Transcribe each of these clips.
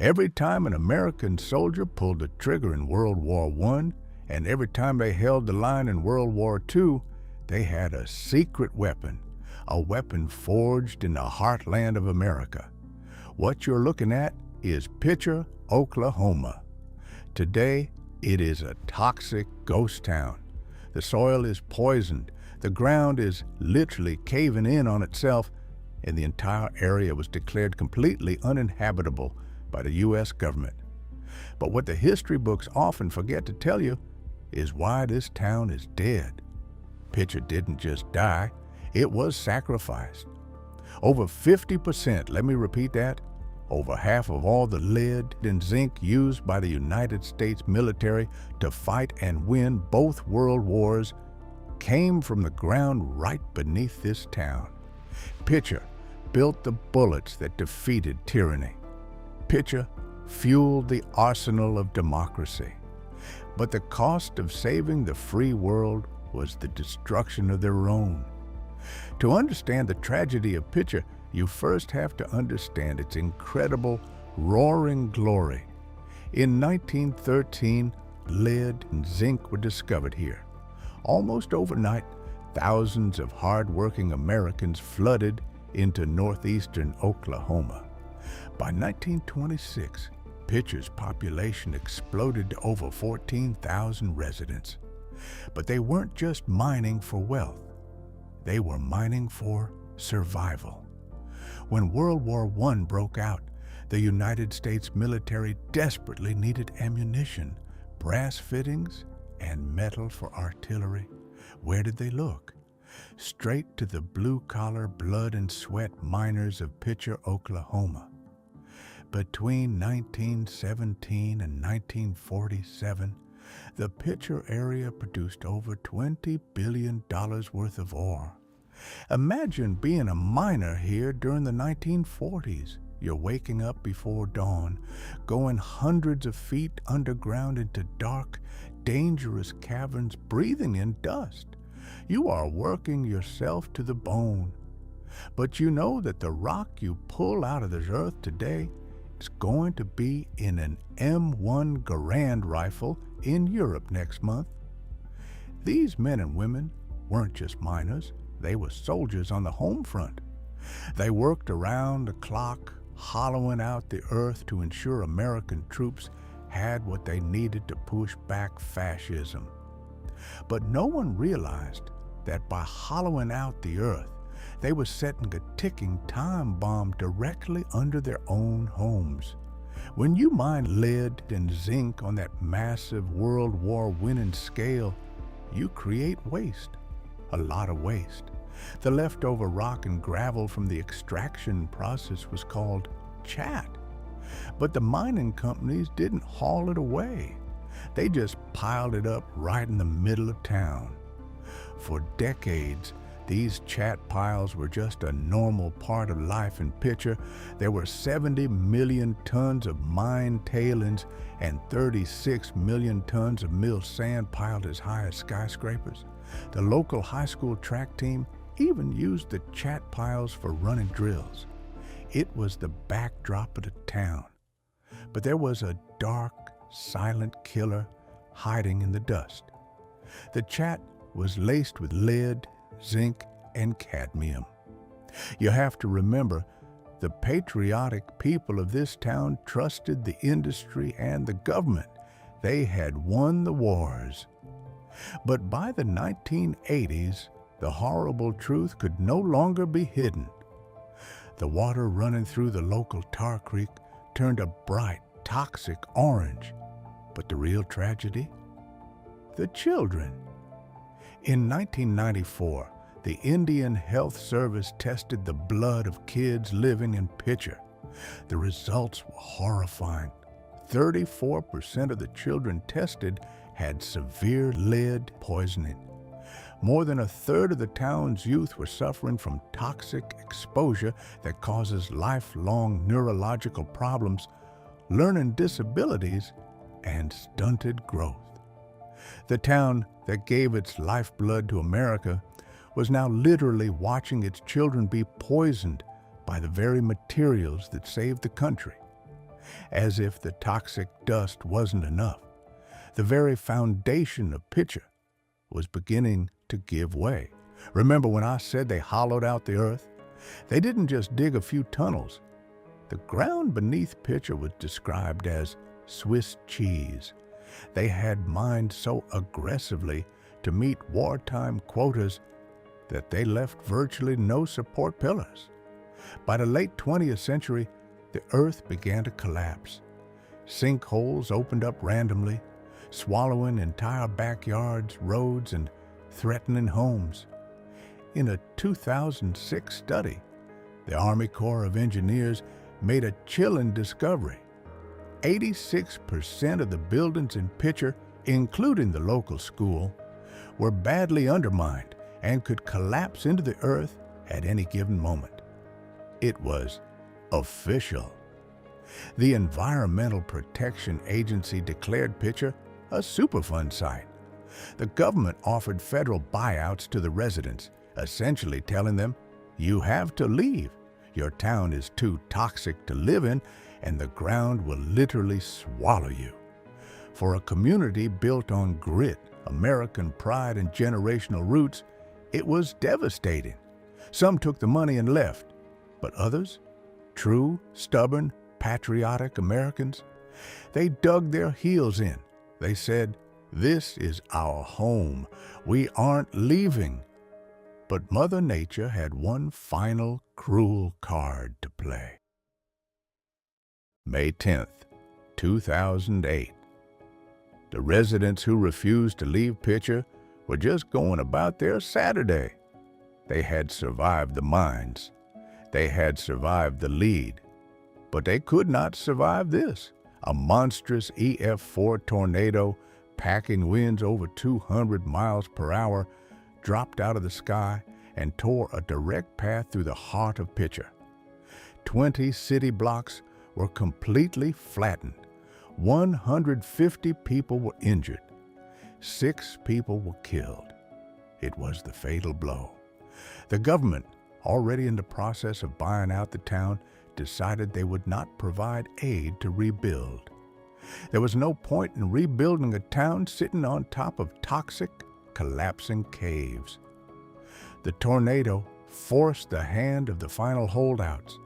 Every time an American soldier pulled the trigger in World War I, and every time they held the line in World War II, they had a secret weapon, a weapon forged in the heartland of America. What you're looking at is Picher, Oklahoma. Today, it is a toxic ghost town. The soil is poisoned, the ground is literally caving in on itself, and the entire area was declared completely uninhabitable by the U.S. government. But what the history books often forget to tell you is why this town is dead. Picher didn't just die, it was sacrificed. Over 50%, let me repeat that, over half of all the lead and zinc used by the United States military to fight and win both world wars came from the ground right beneath this town. Picher built the bullets that defeated tyranny. Picher fueled the arsenal of democracy. But the cost of saving the free world was the destruction of their own. To understand the tragedy of Picher, you first have to understand its incredible, roaring glory. In 1913, lead and zinc were discovered here. Almost overnight, thousands of hard-working Americans flooded into northeastern Oklahoma. By 1926, Picher's population exploded to over 14,000 residents. But they weren't just mining for wealth. They were mining for survival. When World War I broke out, the United States military desperately needed ammunition, brass fittings, and metal for artillery. Where did they look? Straight to the blue-collar, blood and sweat miners of Picher, Oklahoma. Between 1917 and 1947, the Picher area produced over $20 billion worth of ore. Imagine being a miner here during the 1940s. You're waking up before dawn, going hundreds of feet underground into dark, dangerous caverns, breathing in dust. You are working yourself to the bone. But you know that the rock you pull out of the earth today is going to be in an M1 Garand rifle in Europe next month. These men and women weren't just miners, they were soldiers on the home front. They worked around the clock, hollowing out the earth to ensure American troops had what they needed to push back fascism. But no one realized that by hollowing out the earth, they were setting a ticking time bomb directly under their own homes. When you mine lead and zinc on that massive World War winning scale, you create waste, a lot of waste. The leftover rock and gravel from the extraction process was called chat. But the mining companies didn't haul it away. They just piled it up right in the middle of town. For decades, these chat piles were just a normal part of life in Picher. There were 70 million tons of mine tailings and 36 million tons of milled sand piled as high as skyscrapers. The local high school track team even used the chat piles for running drills. It was the backdrop of the town. But there was a dark, silent killer hiding in the dust. The chat was laced with lead, zinc, and cadmium. You have to remember, the patriotic people of this town trusted the industry and the government. They had won the wars. But by the 1980s, the horrible truth could no longer be hidden. The water running through the local tar creek turned a bright, toxic orange. But the real tragedy? The children. In 1994, the Indian Health Service tested the blood of kids living in Picher. The results were horrifying. 34% of the children tested had severe lead poisoning. More than a third of the town's youth were suffering from toxic exposure that causes lifelong neurological problems, learning disabilities, and stunted growth. The town that gave its lifeblood to America was now literally watching its children be poisoned by the very materials that saved the country. As if the toxic dust wasn't enough, the very foundation of Picher was beginning to give way. Remember when I said they hollowed out the earth? They didn't just dig a few tunnels. The ground beneath Picher was described as Swiss cheese. They had mined so aggressively to meet wartime quotas that they left virtually no support pillars. By the late 20th century, the earth began to collapse. Sinkholes opened up randomly, swallowing entire backyards, roads, and threatening homes. In a 2006 study, the Army Corps of Engineers made a chilling discovery. 86% of the buildings in Picher, including the local school, were badly undermined and could collapse into the earth at any given moment. It was official. The Environmental Protection Agency declared Picher a Superfund site. The government offered federal buyouts to the residents, essentially telling them, "You have to leave. Your town is too toxic to live in, and the ground will literally swallow you." For a community built on grit, American pride, and generational roots, it was devastating. Some took the money and left, but others, true, stubborn, patriotic Americans, they dug their heels in. They said, "This is our home. We aren't leaving." But Mother Nature had one final cruel card to play. May 10th, 2008. The residents who refused to leave Picher were just going about their Saturday. They had survived the mines. They had survived the lead. But they could not survive this. A monstrous EF4 tornado, packing winds over 200 miles per hour, dropped out of the sky and tore a direct path through the heart of Picher. 20 city blocks were completely flattened. 150 people were injured. 6 people were killed. It was the fatal blow. The government, already in the process of buying out the town, decided they would not provide aid to rebuild. There was no point in rebuilding a town sitting on top of toxic, collapsing caves. The tornado forced the hand of the final holdouts.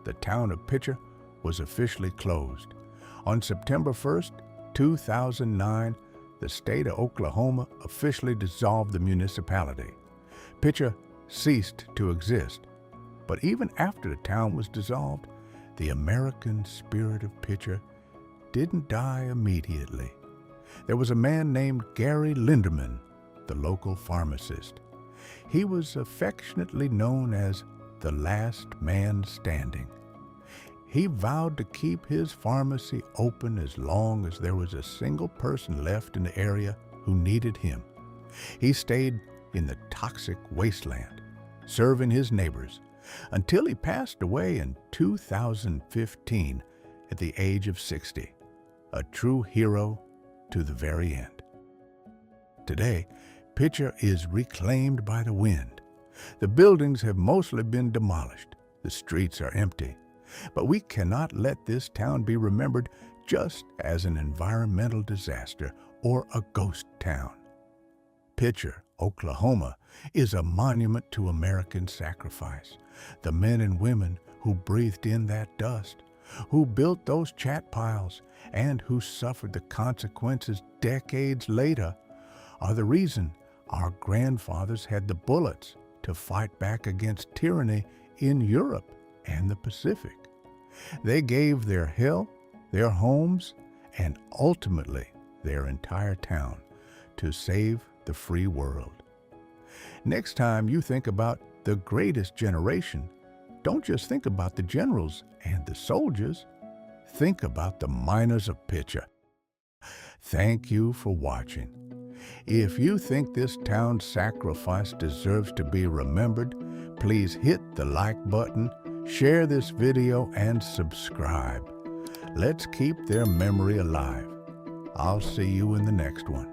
The town of Picher was officially closed. On September 1st, 2009, the state of Oklahoma officially dissolved the municipality. Picher ceased to exist. But even after the town was dissolved, the American spirit of Picher didn't die immediately. There was a man named Gary Linderman, the local pharmacist. He was affectionately known as the last man standing. He vowed to keep his pharmacy open as long as there was a single person left in the area who needed him. He stayed in the toxic wasteland, serving his neighbors, until he passed away in 2015 at the age of 60, a true hero to the very end. Today, Picher is reclaimed by the wind. The buildings have mostly been demolished. The streets are empty. But we cannot let this town be remembered just as an environmental disaster or a ghost town. Picher, Oklahoma, is a monument to American sacrifice. The men and women who breathed in that dust, who built those chat piles, and who suffered the consequences decades later, are the reason our grandfathers had the bullets to fight back against tyranny in Europe and the Pacific. They gave their health, their homes, and ultimately their entire town to save the free world. Next time you think about the greatest generation, don't just think about the generals and the soldiers. Think about the miners of Picher. Thank you for watching. If you think this town's sacrifice deserves to be remembered, please hit the like button, share this video, and subscribe. Let's keep their memory alive. I'll see you in the next one.